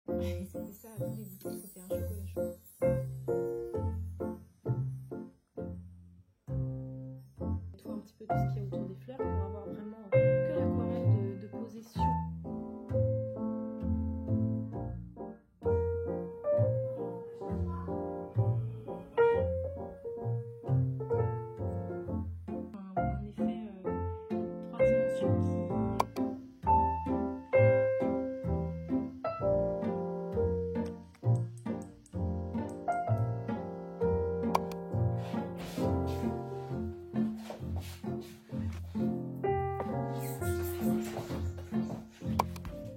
C'était ça, tous les goûters, c'était un chocolat chaud. Nettoie un petit peu tout ce qu'il y a autour des fleurs pour avoir vraiment que l'aquarelle de poser sur. Un effet 3 dimensions qui...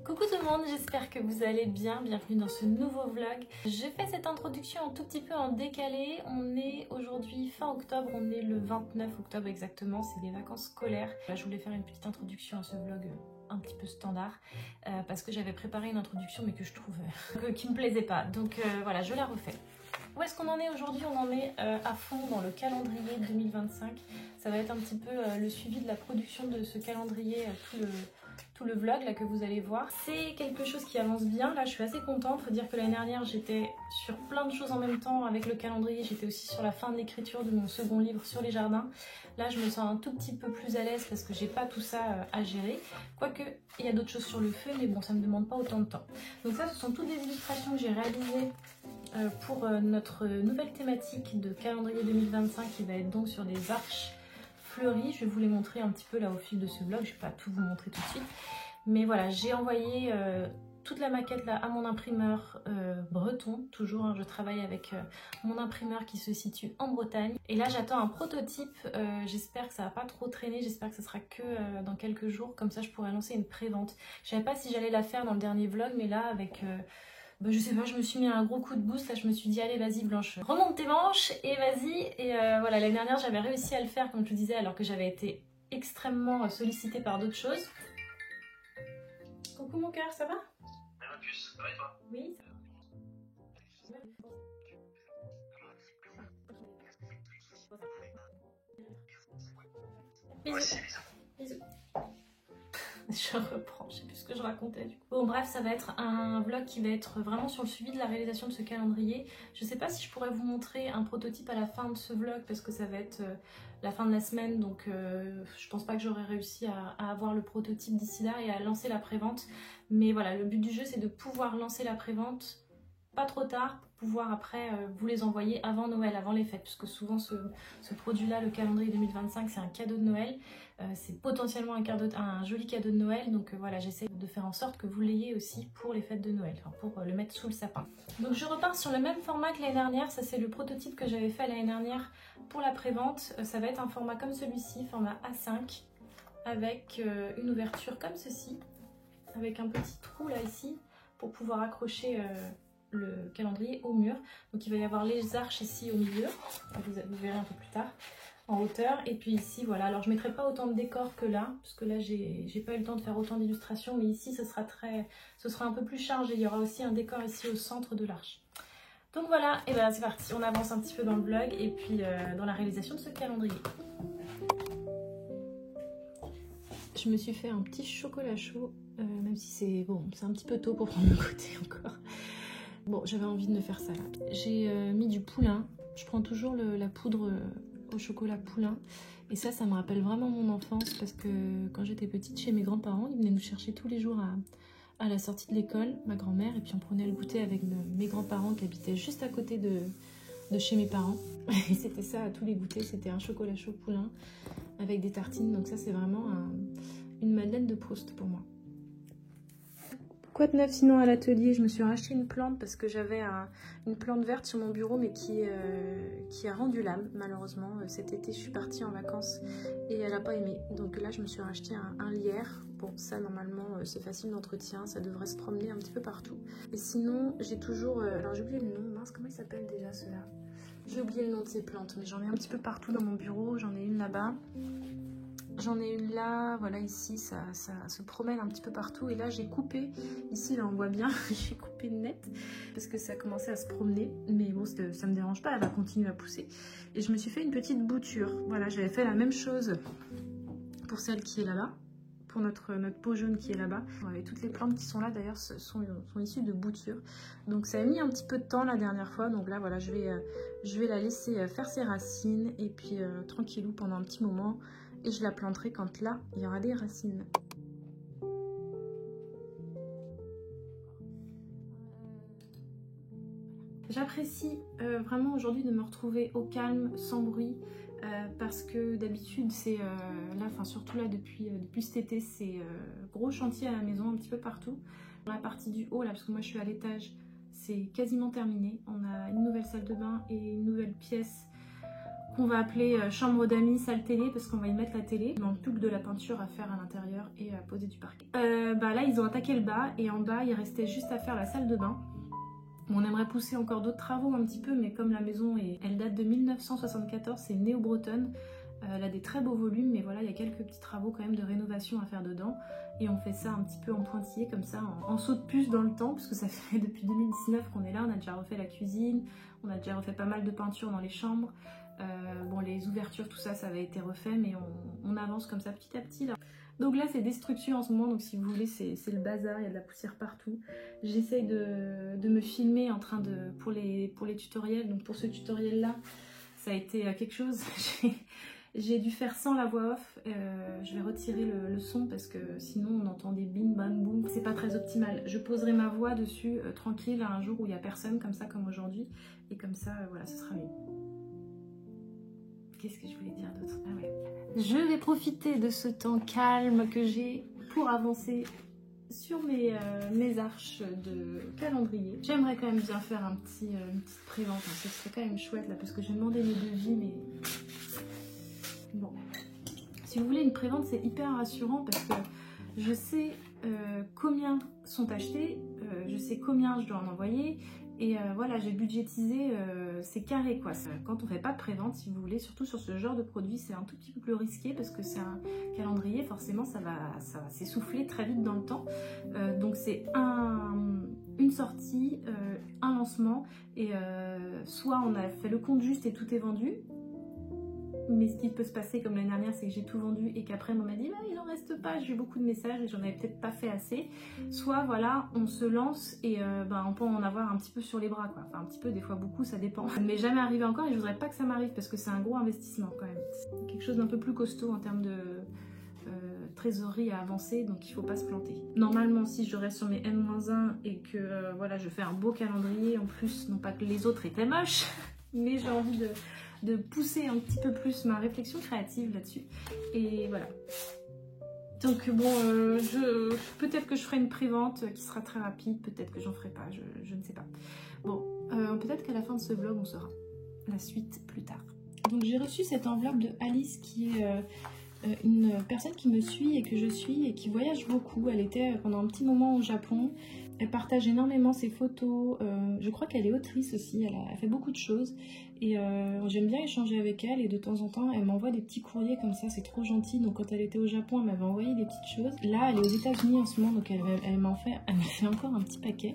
Coucou tout le monde, j'espère que vous allez bien, bienvenue dans ce nouveau vlog. J'ai fait cette introduction un tout petit peu en décalé, on est aujourd'hui fin octobre, on est le 29 octobre exactement, c'est les vacances scolaires. Je voulais faire une petite introduction à ce vlog un petit peu standard parce que j'avais préparé une introduction mais que je trouve qui me plaisait pas, donc voilà, je la refais. Où est-ce qu'on en est aujourd'hui? On en est à fond dans le calendrier 2025. Ça va être un petit peu le suivi de la production de ce calendrier, tout le vlog là que vous allez voir. C'est quelque chose qui avance bien, là je suis assez contente. Faut dire que l'année dernière j'étais sur plein de choses en même temps avec le calendrier. J'étais aussi sur la fin de l'écriture de mon second livre sur les jardins. Là je me sens un tout petit peu plus à l'aise parce que j'ai pas tout ça à gérer. Quoique il y a d'autres choses sur le feu, mais bon ça me demande pas autant de temps. Donc ça ce sont toutes des illustrations que j'ai réalisées pour notre nouvelle thématique de calendrier 2025 qui va être donc sur des arches fleuries. Je vais vous les montrer un petit peu là au fil de ce vlog, je ne vais pas tout vous montrer tout de suite. Mais voilà, j'ai envoyé toute la maquette là à mon imprimeur breton, toujours hein, je travaille avec mon imprimeur qui se situe en Bretagne. Et là j'attends un prototype, j'espère que ça va pas trop traîner, j'espère que ça sera que dans quelques jours, comme ça je pourrai lancer une pré-vente. Je savais pas si j'allais la faire dans le dernier vlog, mais là avec... je sais pas, je me suis mis un gros coup de boost, là je me suis dit allez vas-y Blanche, remonte tes manches et vas-y. Et voilà, l'année dernière j'avais réussi à le faire comme je vous disais alors que j'avais été extrêmement sollicitée par d'autres choses. Coucou mon cœur, ça va? Ma puce, ça va et toi? Oui, ça va. Moi Bisous. aussi, bisous. Bisous. Je reprends, je sais plus ce que je racontais du coup. Bon bref, ça va être un vlog qui va être vraiment sur le suivi de la réalisation de ce calendrier. Je sais pas si je pourrais vous montrer un prototype à la fin de ce vlog parce que ça va être la fin de la semaine, donc je pense pas que j'aurai réussi à avoir le prototype d'ici là et à lancer la prévente. Mais voilà, le but du jeu c'est de pouvoir lancer la prévente pas trop tard pour pouvoir après vous les envoyer avant Noël, avant les fêtes, puisque souvent ce produit-là, le calendrier 2025, c'est un cadeau de Noël, c'est potentiellement un joli cadeau de Noël, donc voilà, j'essaie de faire en sorte que vous l'ayez aussi pour les fêtes de Noël, enfin, pour le mettre sous le sapin. Donc je repars sur le même format que l'année dernière, ça c'est le prototype que j'avais fait l'année dernière pour la prévente, ça va être un format comme celui-ci, format A5, avec une ouverture comme ceci, avec un petit trou là ici, pour pouvoir accrocher le calendrier au mur. Donc il va y avoir les arches ici au milieu, vous verrez un peu plus tard, en hauteur. Et puis ici voilà, alors je ne mettrai pas autant de décors que là, parce que là j'ai pas eu le temps de faire autant d'illustrations, mais ici ce sera un peu plus chargé. Il y aura aussi un décor ici au centre de l'arche. Donc voilà, et ben c'est parti, on avance un petit peu dans le vlog et puis dans la réalisation de ce calendrier. Je me suis fait un petit chocolat chaud, même si c'est bon, c'est un petit peu tôt pour prendre mon côté encore. Bon, j'avais envie de me faire ça là. J'ai mis du poulain. Je prends toujours la poudre au chocolat poulain. Et ça me rappelle vraiment mon enfance parce que quand j'étais petite, chez mes grands-parents, ils venaient nous chercher tous les jours à la sortie de l'école, ma grand-mère, et puis on prenait le goûter avec mes grands-parents qui habitaient juste à côté de chez mes parents. Et c'était ça à tous les goûters, c'était un chocolat chaud poulain avec des tartines. Donc ça, c'est vraiment une Madeleine de Proust pour moi. Quoi de neuf sinon à l'atelier? Je me suis racheté une plante parce que j'avais une plante verte sur mon bureau mais qui a rendu l'âme malheureusement. Cet été je suis partie en vacances et elle n'a pas aimé. Donc là je me suis racheté un lierre. Bon ça normalement c'est facile d'entretien, ça devrait se promener un petit peu partout. Et sinon j'ai toujours... alors j'ai oublié le nom, mince comment il s'appelle déjà ceux-là? J'ai oublié le nom de ces plantes mais j'en ai un petit peu partout dans mon bureau. J'en ai une là-bas. J'en ai une là, voilà ici, ça se promène un petit peu partout. Et là j'ai coupé, ici là on voit bien, j'ai coupé net parce que ça commençait à se promener. Mais bon ça me dérange pas, elle va continuer à pousser. Et je me suis fait une petite bouture. Voilà, j'avais fait la même chose pour celle qui est là-bas. pour notre pot jaune qui est là-bas. Et toutes les plantes qui sont là d'ailleurs sont issues de boutures. Donc ça a mis un petit peu de temps la dernière fois. Donc là voilà, je vais la laisser faire ses racines et puis tranquillou pendant un petit moment. Et je la planterai quand là, il y aura des racines. J'apprécie vraiment aujourd'hui de me retrouver au calme, sans bruit, parce que d'habitude c'est là, enfin surtout là depuis cet été, c'est gros chantier à la maison, un petit peu partout. Dans la partie du haut là, parce que moi je suis à l'étage, c'est quasiment terminé. On a une nouvelle salle de bain et une nouvelle pièce qu'on va appeler chambre d'amis, salle télé, parce qu'on va y mettre la télé. Il manque plus que de la peinture à faire à l'intérieur et à poser du parquet. Là ils ont attaqué le bas et en bas il restait juste à faire la salle de bain. On aimerait pousser encore d'autres travaux un petit peu, mais comme la maison elle date de 1974, c'est néo-bretonne, elle a des très beaux volumes, mais voilà, il y a quelques petits travaux quand même de rénovation à faire dedans. Et on fait ça un petit peu en pointillé, comme ça, en saut de puce dans le temps, parce que ça fait depuis 2019 qu'on est là, on a déjà refait la cuisine, on a déjà refait pas mal de peinture dans les chambres. Bon, les ouvertures, tout ça, ça avait été refait, mais on avance comme ça petit à petit là. Donc là c'est destruction en ce moment, donc si vous voulez c'est le bazar, il y a de la poussière partout. J'essaye de me filmer en train de pour les tutoriels, donc pour ce tutoriel là ça a été quelque chose. J'ai dû faire sans la voix off, je vais retirer le son parce que sinon on entend des bing bang boum, c'est pas très optimal. Je poserai ma voix dessus tranquille un jour où il n'y a personne, comme ça comme aujourd'hui, et comme ça voilà ce sera mieux. Qu'est-ce que je voulais dire d'autre? Ah ouais. Je vais profiter de ce temps calme que j'ai pour avancer sur mes arches de calendrier. J'aimerais quand même bien faire une petite prévente, ce serait quand même chouette là, parce que j'ai demandé mes devis, mais bon. Si vous voulez une prévente, c'est hyper rassurant parce que je sais combien sont achetés, je sais combien je dois en envoyer. Et voilà, j'ai budgétisé, c'est carré quoi. Quand on fait pas de prévente, si vous voulez, surtout sur ce genre de produit, c'est un tout petit peu plus risqué parce que c'est un calendrier, forcément ça va s'essouffler très vite dans le temps. Donc c'est une sortie, un lancement, et soit on a fait le compte juste et tout est vendu. Mais ce qui peut se passer comme l'année dernière, c'est que j'ai tout vendu et qu'après on m'a dit il en reste pas, j'ai eu beaucoup de messages et j'en avais peut-être pas fait assez. Soit voilà, on se lance et on peut en avoir un petit peu sur les bras quoi. Enfin un petit peu, des fois beaucoup, ça dépend. Ça ne m'est jamais arrivé encore et je voudrais pas que ça m'arrive parce que c'est un gros investissement quand même. C'est quelque chose d'un peu plus costaud en termes de trésorerie à avancer, donc il faut pas se planter. Normalement si je reste sur mes N-1 et que voilà, je fais un beau calendrier, en plus non pas que les autres étaient moches, mais j'ai envie de pousser un petit peu plus ma réflexion créative là-dessus. Et voilà. Donc bon, peut-être que je ferai une prévente qui sera très rapide, peut-être que j'en ferai pas, je ne sais pas. Bon, peut-être qu'à la fin de ce vlog, on saura la suite plus tard. Donc j'ai reçu cette enveloppe de Alice qui est une personne qui me suit et que je suis et qui voyage beaucoup. Elle était pendant un petit moment au Japon. Elle partage énormément ses photos. Je crois qu'elle est autrice aussi. Elle fait beaucoup de choses. Et j'aime bien échanger avec elle. Et de temps en temps, elle m'envoie des petits courriers comme ça. C'est trop gentil. Donc quand elle était au Japon, elle m'avait envoyé des petites choses. Là, elle est aux États-Unis en ce moment. Donc elle m'a fait encore un petit paquet.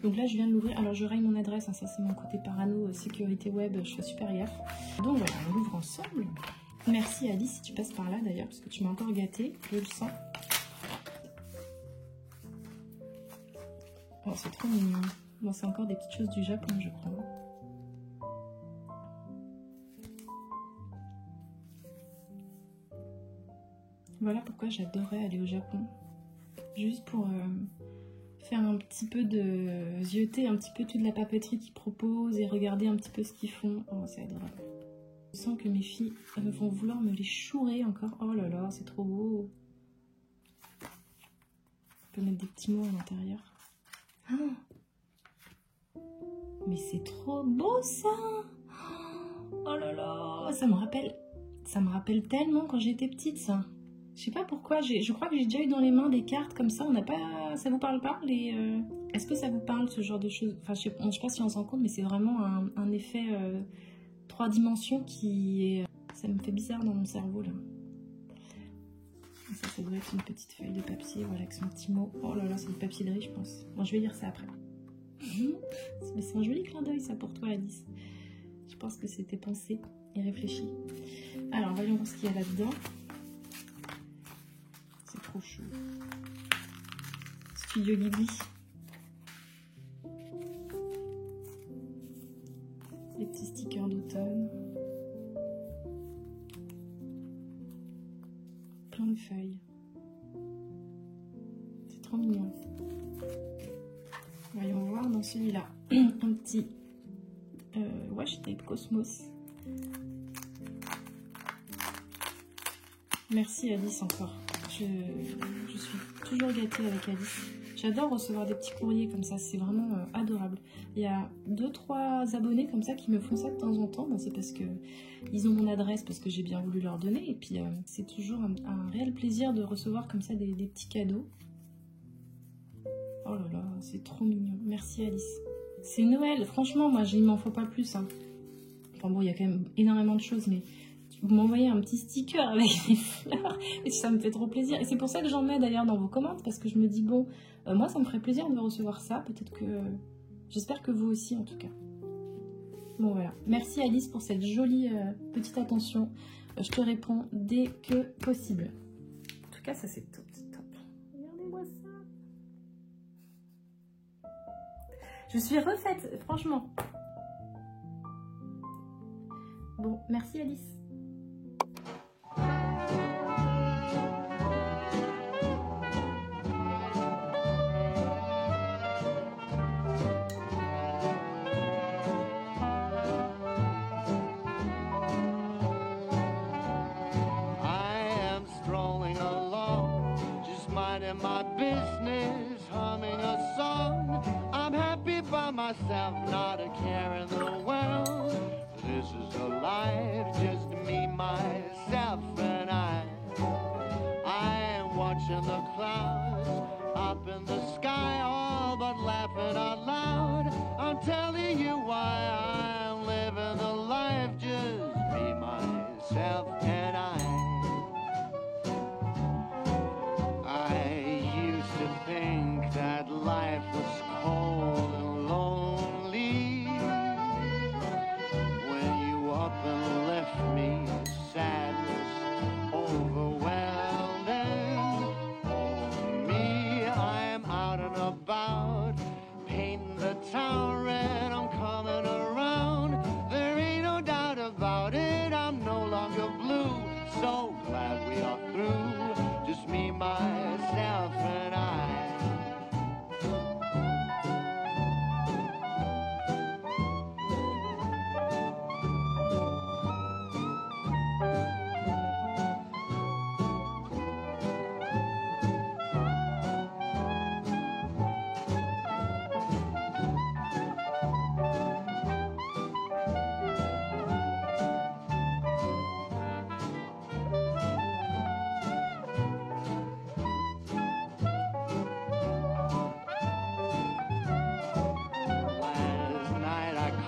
Donc là, je viens de l'ouvrir. Alors je raye mon adresse. Hein, ça, c'est mon côté parano, sécurité web. Je fais super gaffe. Donc voilà, on l'ouvre ensemble. Merci Alice si tu passes par là d'ailleurs, parce que tu m'as encore gâtée, je le sens. Oh, c'est trop mignon. Bon, c'est encore des petites choses du Japon, je crois. Voilà pourquoi j'adorais aller au Japon. Juste pour faire un petit peu de... zioter un petit peu toute la papeterie qu'ils proposent et regarder un petit peu ce qu'ils font. Oh, c'est adorable. Je sens que mes filles vont vouloir me les chourer encore. Oh là là, c'est trop beau. On peut mettre des petits mots à l'intérieur. Ah, mais c'est trop beau ça. Oh là là, ça me rappelle tellement quand j'étais petite ça. Je sais pas pourquoi, je crois que j'ai déjà eu dans les mains des cartes comme ça. On n'a pas, ça vous parle pas les Est-ce que ça vous parle ce genre de choses? Enfin, je sais pas si on s'en rend compte, mais c'est vraiment un effet 3 dimensions qui est... Ça me fait bizarre dans mon cerveau là. Ça doit être une petite feuille de papier, voilà, avec son petit mot. Oh là là, c'est du papier de riz, je pense. Bon, je vais lire ça après. Mais c'est un joli clin d'œil ça pour toi, Alice. Je pense que c'était pensé et réfléchi. Alors, voyons voir ce qu'il y a là-dedans. C'est trop chou. Studio Ghibli. Les petits stickers d'automne. Plein de feuilles. C'est trop mignon. Voyons voir dans celui-là. Un petit washi tape Cosmos. Merci Alice encore. Je suis toujours gâtée avec Alice. J'adore recevoir des petits courriers comme ça, c'est vraiment adorable. Il y a 2-3 abonnés comme ça qui me font ça de temps en temps. Bon, c'est parce que ils ont mon adresse, parce que j'ai bien voulu leur donner. Et puis c'est toujours un réel plaisir de recevoir comme ça des petits cadeaux. Oh là là, c'est trop mignon. Merci Alice. C'est Noël, franchement, moi, il m'en faut pas plus. Hein. Enfin bon, il y a quand même énormément de choses, mais vous m'envoyez un petit sticker avec des fleurs et ça me fait trop plaisir. Et c'est pour ça que j'en mets d'ailleurs dans vos commandes, parce que je me dis, bon, moi, ça me ferait plaisir de recevoir ça. Peut-être que... J'espère que vous aussi, en tout cas. Bon, voilà. Merci Alice pour cette jolie petite attention. Je te réponds dès que possible. En tout cas, ça, c'est top. Regardez-moi ça. Je suis refaite, franchement. Bon, merci Alice. My business, humming a song. I'm happy by myself, not a care in the world. This is a life, just me, myself, and I am watching the clouds up in the sky, all but laughing out loud. I'm telling you why I'm living the life, just me, myself, and I think that life was cold and lonely when you up and left me, sadness overwhelming. For me, I am out and about, painting the town red, I'm coming around. There ain't no doubt about it, I'm no longer blue. So glad we are through, just me, myself, and I.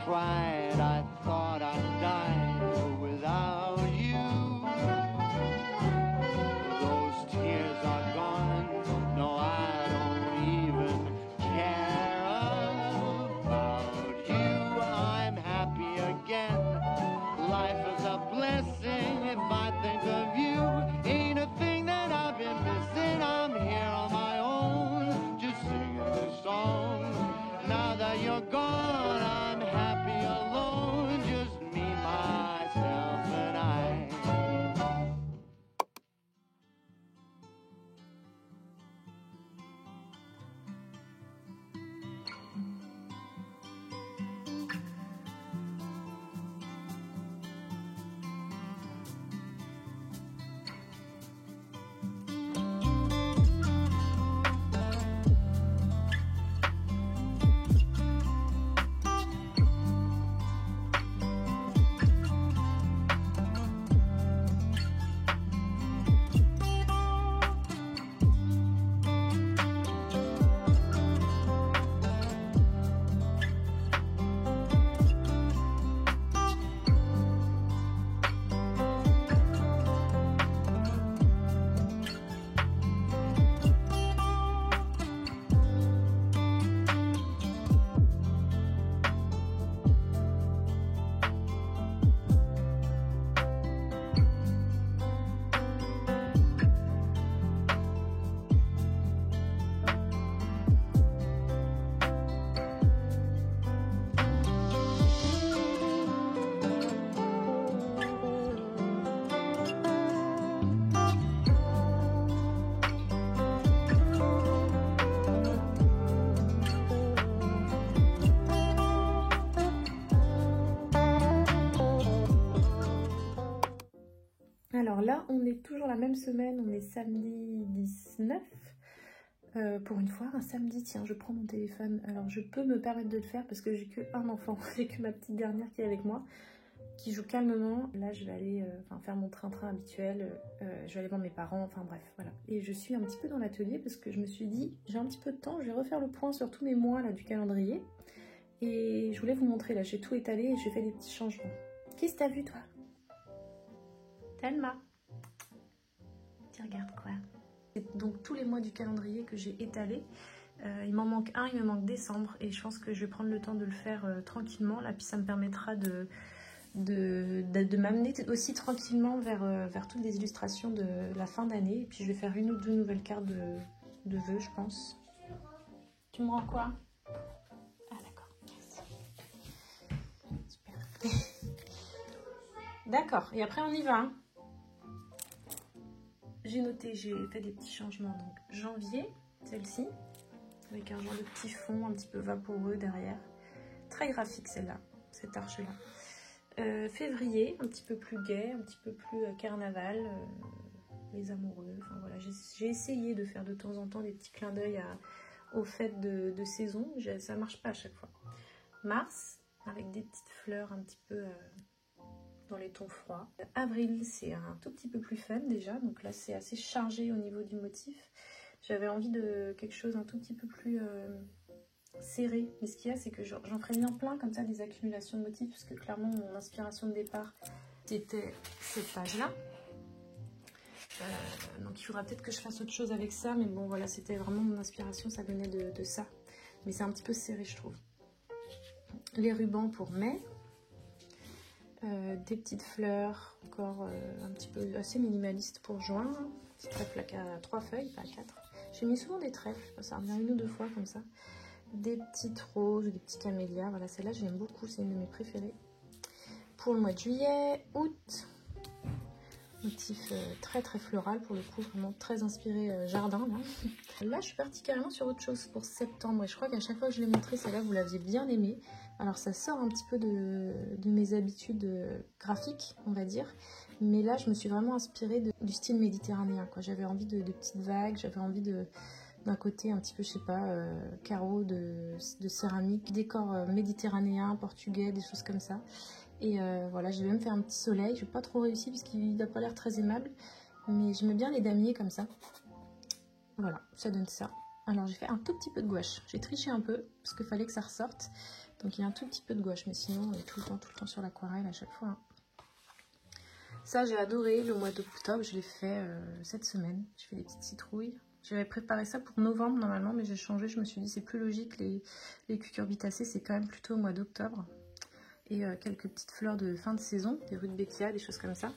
Cried, I thought I'd die without you. Those tears are gone, no, I don't even care about you. I'm happy again, life is a blessing if I think of you. Ain't a thing that I've been missing, I'm here on my own, just singing this song. Now that you're gone, I'm happy alone, just me, myself, and I. Alors là, on est toujours la même semaine, on est samedi 19. Pour une fois, un samedi, tiens, je prends mon téléphone. Alors je peux me permettre de le faire parce que j'ai qu'un enfant, j'ai que ma petite dernière qui est avec moi, qui joue calmement. Là, je vais aller faire mon train-train habituel, je vais aller voir mes parents, enfin bref, voilà. Et je suis un petit peu dans l'atelier parce que je me suis dit, j'ai un petit peu de temps, je vais refaire le point sur tous mes mois là, du calendrier. Et je voulais vous montrer, là, j'ai tout étalé et j'ai fait des petits changements. Qu'est-ce que t'as vu, toi? Thelma, tu regardes quoi? C'est donc tous les mois du calendrier que j'ai étalé. Il m'en manque un, il me manque décembre. Et je pense que je vais prendre le temps de le faire tranquillement. Là, puis ça me permettra de m'amener aussi tranquillement vers toutes les illustrations de la fin d'année. Et puis je vais faire une ou deux nouvelles cartes de vœux, je pense. Tu me rends quoi? Ah d'accord, merci. Super. D'accord, et après on y va. Hein. J'ai noté, j'ai fait des petits changements. Donc janvier, celle-ci, avec un genre de petit fond un petit peu vaporeux derrière. Très graphique celle-là, cette arche-là. Février, un petit peu plus gai, un petit peu plus carnaval, les amoureux. Enfin voilà, j'ai essayé de faire de temps en temps des petits clins d'œil aux fêtes de saison. Ça marche pas à chaque fois. Mars, avec des petites fleurs un petit peu dans les tons froids. Avril, c'est un tout petit peu plus fun déjà, donc là c'est assez chargé au niveau du motif. J'avais envie de quelque chose un tout petit peu plus serré, mais ce qu'il y a c'est que j'en ferai bien plein comme ça des accumulations de motifs, parce que clairement mon inspiration de départ c'était cette page-là. Donc il faudra peut-être que je fasse autre chose avec ça, mais bon voilà, c'était vraiment mon inspiration, ça venait de ça. Mais c'est un petit peu serré je trouve. Les rubans pour mai. Des petites fleurs, encore un petit peu assez minimaliste pour juin. Petit trèfle à 3 feuilles, pas à 4. J'ai mis souvent des trèfles, ça revient une ou deux fois comme ça. Des petites roses ou des petits camélias. Voilà, celle-là j'aime beaucoup, c'est une de mes préférées. Pour le mois de juillet, août, motif très très floral pour le coup, vraiment très inspiré jardin. Là je suis partie carrément sur autre chose pour septembre et je crois qu'à chaque fois que je l'ai montré, celle-là vous l'aviez bien aimée. Alors ça sort un petit peu de mes habitudes graphiques, on va dire. Mais là, je me suis vraiment inspirée du style méditerranéen, quoi. J'avais envie de petites vagues, j'avais envie d'un côté un petit peu, je sais pas, carreaux de céramique, décor méditerranéen, portugais, des choses comme ça. Et voilà, je vais même faire un petit soleil. Je n'ai pas trop réussi parce qu'il n'a pas l'air très aimable. Mais j'aimais bien les damiers comme ça. Voilà, ça donne ça. Alors j'ai fait un tout petit peu de gouache. J'ai triché un peu parce qu'il fallait que ça ressorte. Donc il y a un tout petit peu de gouache, mais sinon on est tout le temps sur l'aquarelle à chaque fois. Hein. Ça j'ai adoré le mois d'octobre, je l'ai fait cette semaine. J'ai fait des petites citrouilles. J'avais préparé ça pour novembre normalement, mais j'ai changé. Je me suis dit c'est plus logique, les cucurbitacées c'est quand même plutôt au mois d'octobre. Et quelques petites fleurs de fin de saison, des rudbeckia, des choses comme ça.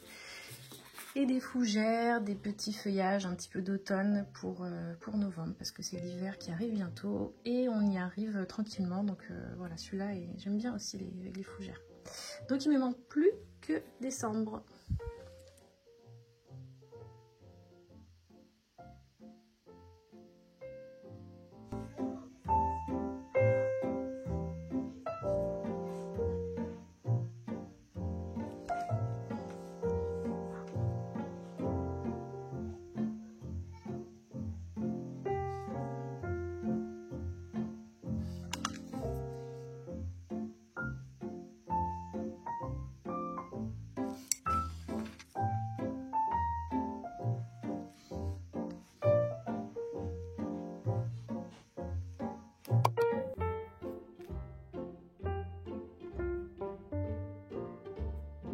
Et des fougères, des petits feuillages un petit peu d'automne pour novembre, parce que c'est l'hiver qui arrive bientôt et on y arrive tranquillement. Donc voilà, celui-là, j'aime bien aussi les fougères. Donc il ne me manque plus que décembre.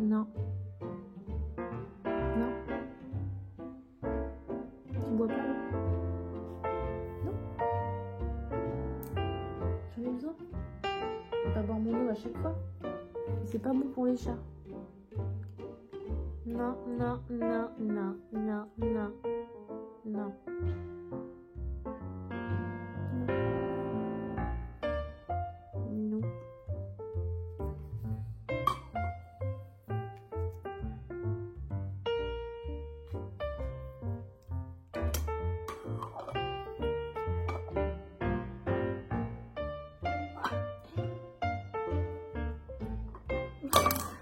Non. Non. Tu bois pas l'eau? Non. J'en ai besoin. Je vais pas boire mon eau à chaque fois. C'est pas bon pour les chats. Non, non, non, non, non, non. Non. Non.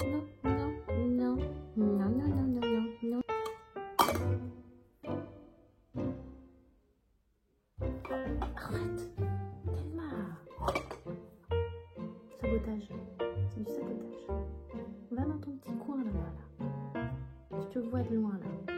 Non, non, non, non, non, non, non, non, non. Arrête. Thelma. Sabotage. C'est du sabotage. Va dans ton petit coin là-bas. Là. Je te vois de loin là.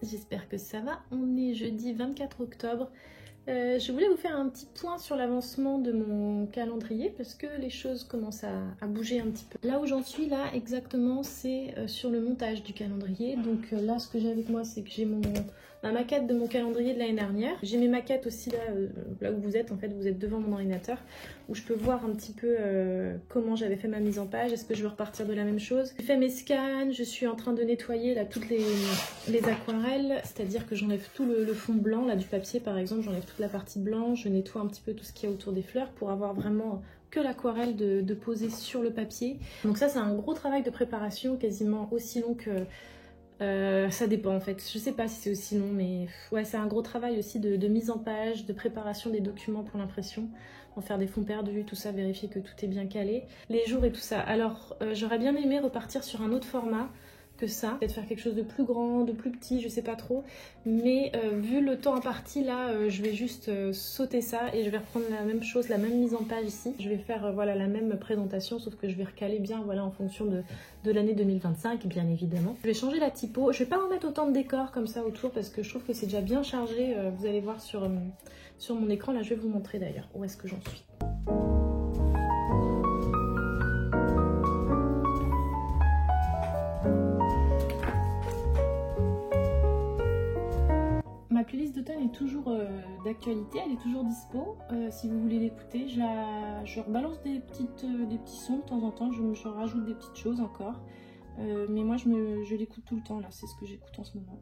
J'espère que ça va. On est jeudi 24 octobre. Je voulais vous faire un petit point sur l'avancement de mon calendrier parce que les choses commencent à bouger un petit peu. Là où j'en suis là exactement, c'est sur le montage du calendrier. Donc là, ce que j'ai avec moi, c'est que j'ai ma maquette de mon calendrier de l'année dernière. J'ai mes maquettes aussi là où vous êtes. En fait, vous êtes devant mon ordinateur où je peux voir un petit peu comment j'avais fait ma mise en page. Est-ce que je veux repartir de la même chose? J'ai fait mes scans, je suis en train de nettoyer là toutes les aquarelles, c'est-à-dire que j'enlève tout le fond blanc là du papier par exemple, j'enlève toute la partie blanche, je nettoie un petit peu tout ce qu'il y a autour des fleurs pour avoir vraiment que l'aquarelle de poser sur le papier. Donc ça c'est un gros travail de préparation, quasiment aussi long que... ça dépend en fait, je sais pas si c'est aussi long mais ouais c'est un gros travail aussi de mise en page, de préparation des documents pour l'impression, en faire des fonds perdus, tout ça, vérifier que tout est bien calé, les jours et tout ça. Alors j'aurais bien aimé repartir sur un autre format que ça, peut-être faire quelque chose de plus grand, de plus petit, je sais pas trop, mais vu le temps imparti là, je vais juste sauter ça et je vais reprendre la même chose, la même mise en page ici. Je vais faire voilà la même présentation, sauf que je vais recaler bien voilà en fonction de l'année 2025 bien évidemment. Je vais changer la typo, je vais pas en mettre autant de décors comme ça autour parce que je trouve que c'est déjà bien chargé, vous allez voir sur mon écran, là je vais vous montrer d'ailleurs où est-ce que j'en suis. Ma playlist d'automne est toujours d'actualité, elle est toujours dispo. Si vous voulez l'écouter, je rebalance des petits sons de temps en temps, je rajoute des petites choses encore. Mais moi je l'écoute tout le temps là, c'est ce que j'écoute en ce moment.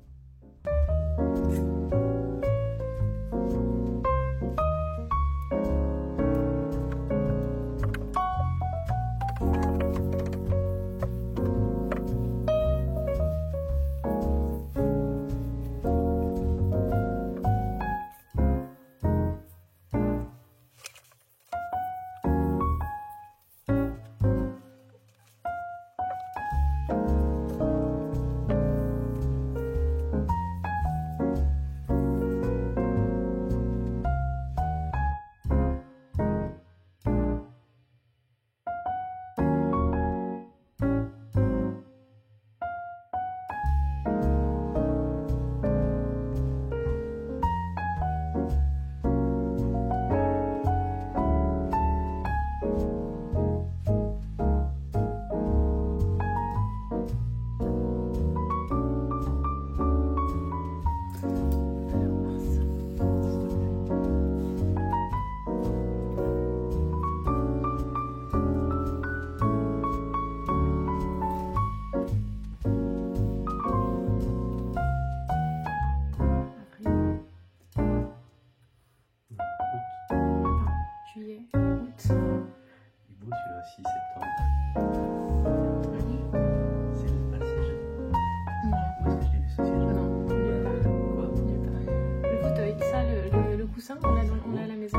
On l'a à la maison.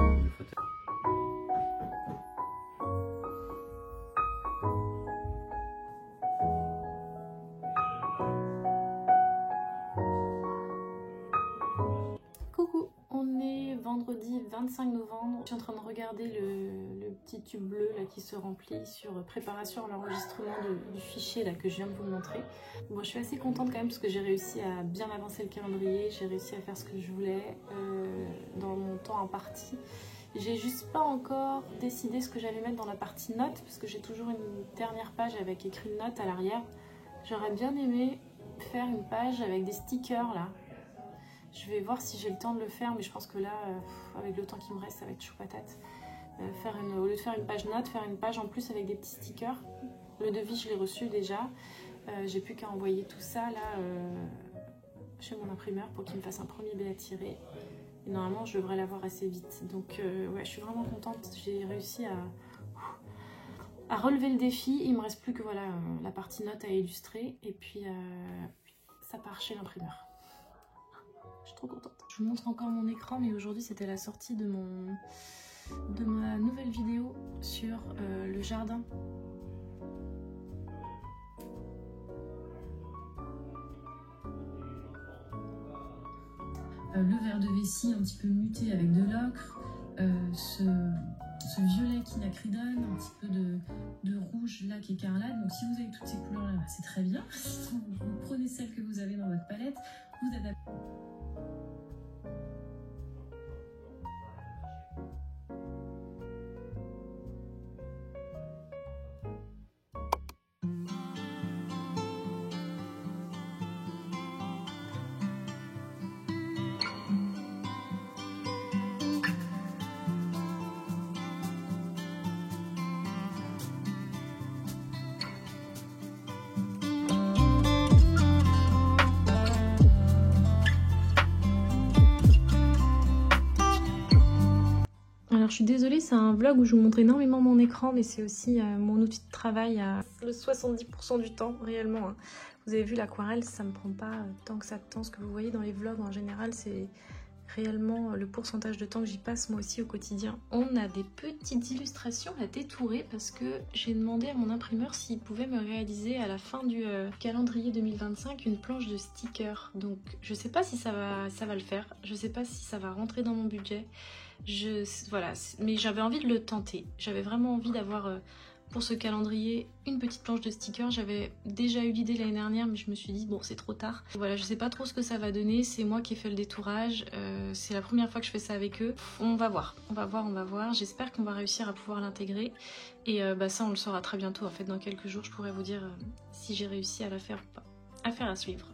Coucou, on est vendredi 25 novembre. Je suis en train de regarder le petit tube bleu là, qui se remplit sur préparation à l'enregistrement du fichier là, que je viens de vous montrer. Bon, je suis assez contente quand même parce que j'ai réussi à bien avancer le calendrier, j'ai réussi à faire ce que je voulais dans mon temps imparti. J'ai juste pas encore décidé ce que j'allais mettre dans la partie notes, parce que j'ai toujours une dernière page avec écrit notes à l'arrière. J'aurais bien aimé faire une page avec des stickers là. Je vais voir si j'ai le temps de le faire, mais je pense que là, avec le temps qui me reste, ça va être chaud patate. Au lieu de faire une page note, faire une page en plus avec des petits stickers. Le devis, je l'ai reçu déjà. J'ai plus qu'à envoyer tout ça là chez mon imprimeur pour qu'il me fasse un premier billet à tirer. Et normalement, je devrais l'avoir assez vite. Donc, ouais, je suis vraiment contente. J'ai réussi à relever le défi. Il me reste plus que voilà la partie note à illustrer. Et puis, ça part chez l'imprimeur. Je suis trop contente. Je vous montre encore mon écran, mais aujourd'hui, c'était la sortie de ma nouvelle vidéo sur le jardin. Le verre de vessie un petit peu muté avec de l'ocre, ce violet quinacridone, un petit peu de rouge lac écarlate. Donc si vous avez toutes ces couleurs là, c'est très bien. Vous prenez celles que vous avez dans votre palette, vous adaptez. Alors je suis désolée, c'est un vlog où je vous montre énormément mon écran, mais c'est aussi mon outil de travail à le 70% du temps réellement. Hein. Vous avez vu l'aquarelle, ça me prend pas tant que ça de temps. Ce que vous voyez dans les vlogs en général, c'est réellement le pourcentage de temps que j'y passe moi aussi au quotidien. On a des petites illustrations à détourer parce que j'ai demandé à mon imprimeur s'il pouvait me réaliser à la fin du calendrier 2025 une planche de stickers. Donc je sais pas si ça va le faire, je sais pas si ça va rentrer dans mon budget. Voilà, mais j'avais envie de le tenter. J'avais vraiment envie d'avoir pour ce calendrier une petite planche de stickers. J'avais déjà eu l'idée l'année dernière, mais je me suis dit bon, c'est trop tard. Voilà, je sais pas trop ce que ça va donner. C'est moi qui ai fait le détourage. C'est la première fois que je fais ça avec eux. On va voir. J'espère qu'on va réussir à pouvoir l'intégrer. Et ça, on le saura très bientôt. En fait, dans quelques jours, je pourrai vous dire si j'ai réussi à la faire ou pas. Affaire à suivre.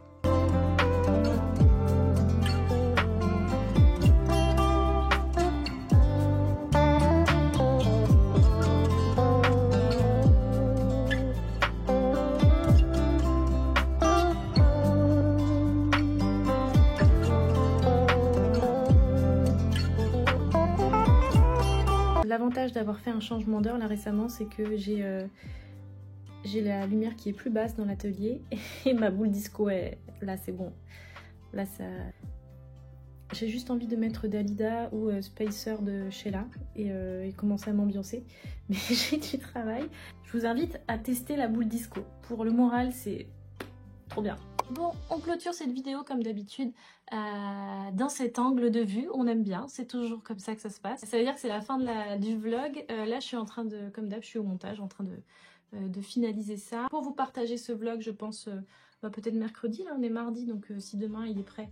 L'avantage d'avoir fait un changement d'heure là récemment, c'est que j'ai la lumière qui est plus basse dans l'atelier et ma boule disco est là, c'est bon. Là ça, j'ai juste envie de mettre Dalida ou Spacer de Sheila et commencer à m'ambiancer. Mais j'ai du travail. Je vous invite à tester la boule disco. Pour le moral, c'est trop bien. Bon, on clôture cette vidéo comme d'habitude dans cet angle de vue. On aime bien, c'est toujours comme ça que ça se passe. Ça veut dire que c'est la fin du vlog. Là, je suis en train de, comme d'hab, je suis au montage, en train de finaliser ça. Pour vous partager ce vlog, je pense peut-être mercredi. Là, on est mardi, donc si demain il est prêt,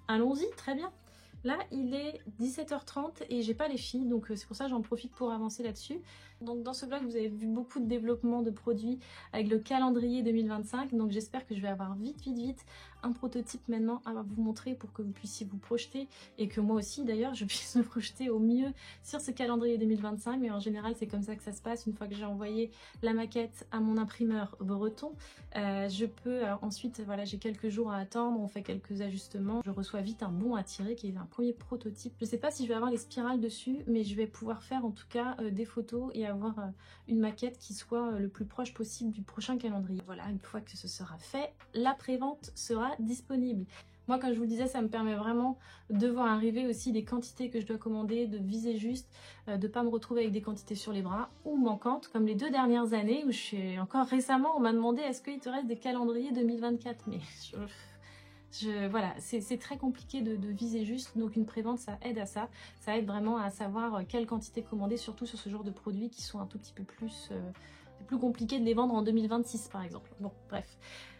allons-y, très bien. Là, il est 17h30 et j'ai pas les filles, donc c'est pour ça que j'en profite pour avancer là-dessus. Donc dans ce vlog, vous avez vu beaucoup de développement de produits avec le calendrier 2025. Donc j'espère que je vais avoir vite un prototype maintenant à vous montrer pour que vous puissiez vous projeter et que moi aussi d'ailleurs je puisse me projeter au mieux sur ce calendrier 2025. Mais en général, c'est comme ça que ça se passe. Une fois que j'ai envoyé la maquette à mon imprimeur breton, je peux ensuite, voilà, j'ai quelques jours à attendre, on fait quelques ajustements. Je reçois vite un bon à tirer qui est un premier prototype. Je sais pas si je vais avoir les spirales dessus, mais je vais pouvoir faire en tout cas des photos et avoir une maquette qui soit le plus proche possible du prochain calendrier. Voilà, une fois que ce sera fait, la prévente sera disponible. Moi, comme je vous le disais, ça me permet vraiment de voir arriver aussi des quantités que je dois commander, de viser juste, de pas me retrouver avec des quantités sur les bras ou manquantes, comme les 2 dernières années où encore récemment, on m'a demandé est-ce qu'il te reste des calendriers 2024, mais voilà, c'est très compliqué de viser juste, donc une prévente ça aide à ça, ça aide vraiment à savoir quelle quantité commander, surtout sur ce genre de produits qui sont un tout petit peu plus compliqué de les vendre en 2026 par exemple. Bon, bref.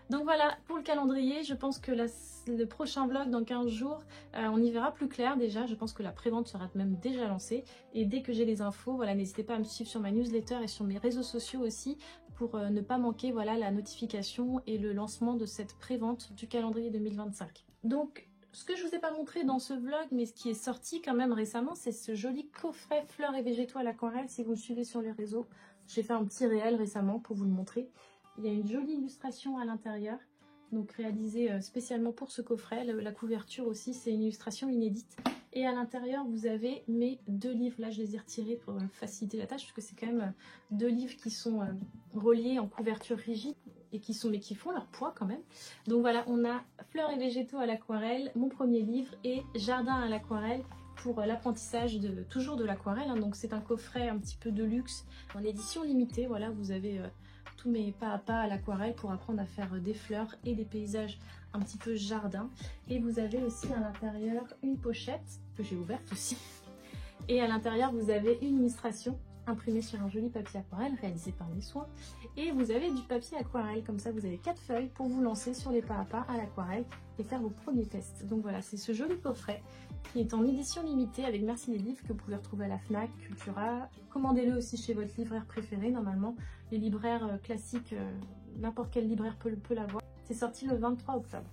Donc voilà, pour le calendrier, je pense que le prochain vlog dans 15 jours, on y verra plus clair déjà. Je pense que la prévente sera même déjà lancée. Et dès que j'ai les infos, voilà, n'hésitez pas à me suivre sur ma newsletter et sur mes réseaux sociaux aussi pour ne pas manquer voilà, la notification et le lancement de cette prévente du calendrier 2025. Donc, ce que je ne vous ai pas montré dans ce vlog, mais ce qui est sorti quand même récemment, c'est ce joli coffret fleurs et végétaux à l'aquarelle. Si vous me suivez sur les réseaux, j'ai fait un petit réel récemment pour vous le montrer. Il y a une jolie illustration à l'intérieur, donc réalisée spécialement pour ce coffret. La couverture aussi, c'est une illustration inédite. Et à l'intérieur, vous avez mes 2 livres. Là, je les ai retirés pour faciliter la tâche, parce que c'est quand même 2 livres qui sont reliés en couverture rigide et qui font leur poids quand même. Donc voilà, on a Fleurs et végétaux à l'aquarelle, mon premier livre, et Jardin à l'aquarelle pour l'apprentissage toujours de l'aquarelle. Hein. Donc c'est un coffret un petit peu de luxe en édition limitée. Voilà, vous avez tous mes pas à pas à l'aquarelle pour apprendre à faire des fleurs et des paysages un petit peu jardin. Et vous avez aussi à l'intérieur une pochette que j'ai ouverte aussi. Et à l'intérieur, vous avez une illustration imprimée sur un joli papier aquarelle réalisé par mes soins. Et vous avez du papier aquarelle, comme ça vous avez 4 feuilles pour vous lancer sur les pas à l'aquarelle et faire vos premiers tests. Donc voilà, c'est ce joli coffret qui est en édition limitée avec Merci les livres que vous pouvez retrouver à la FNAC, Cultura. Commandez-le aussi chez votre libraire préféré. Normalement, les libraires classiques, n'importe quel libraire peut l'avoir. C'est sorti le 23 octobre.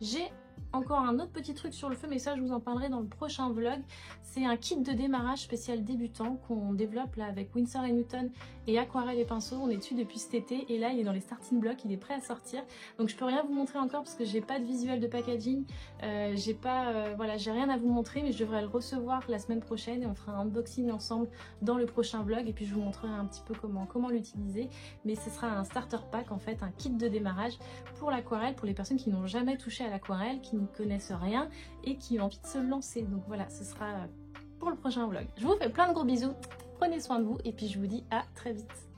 J'ai encore un autre petit truc sur le feu, mais ça je vous en parlerai dans le prochain vlog. C'est un kit de démarrage spécial débutant qu'on développe là avec Winsor & Newton et Aquarelle et Pinceau. On est dessus depuis cet été et là il est dans les starting blocks, il est prêt à sortir. Donc je peux rien vous montrer encore parce que j'ai pas de visuel de packaging, voilà, j'ai rien à vous montrer, mais je devrais le recevoir la semaine prochaine et on fera un unboxing ensemble dans le prochain vlog et puis je vous montrerai un petit peu comment l'utiliser. Mais ce sera un starter pack en fait, un kit de démarrage pour l'aquarelle, pour les personnes qui n'ont jamais touché à l'aquarelle, qui ne connaissent rien et qui ont envie de se lancer. Donc voilà, ce sera pour le prochain vlog. Je vous fais plein de gros bisous, prenez soin de vous et puis je vous dis à très vite.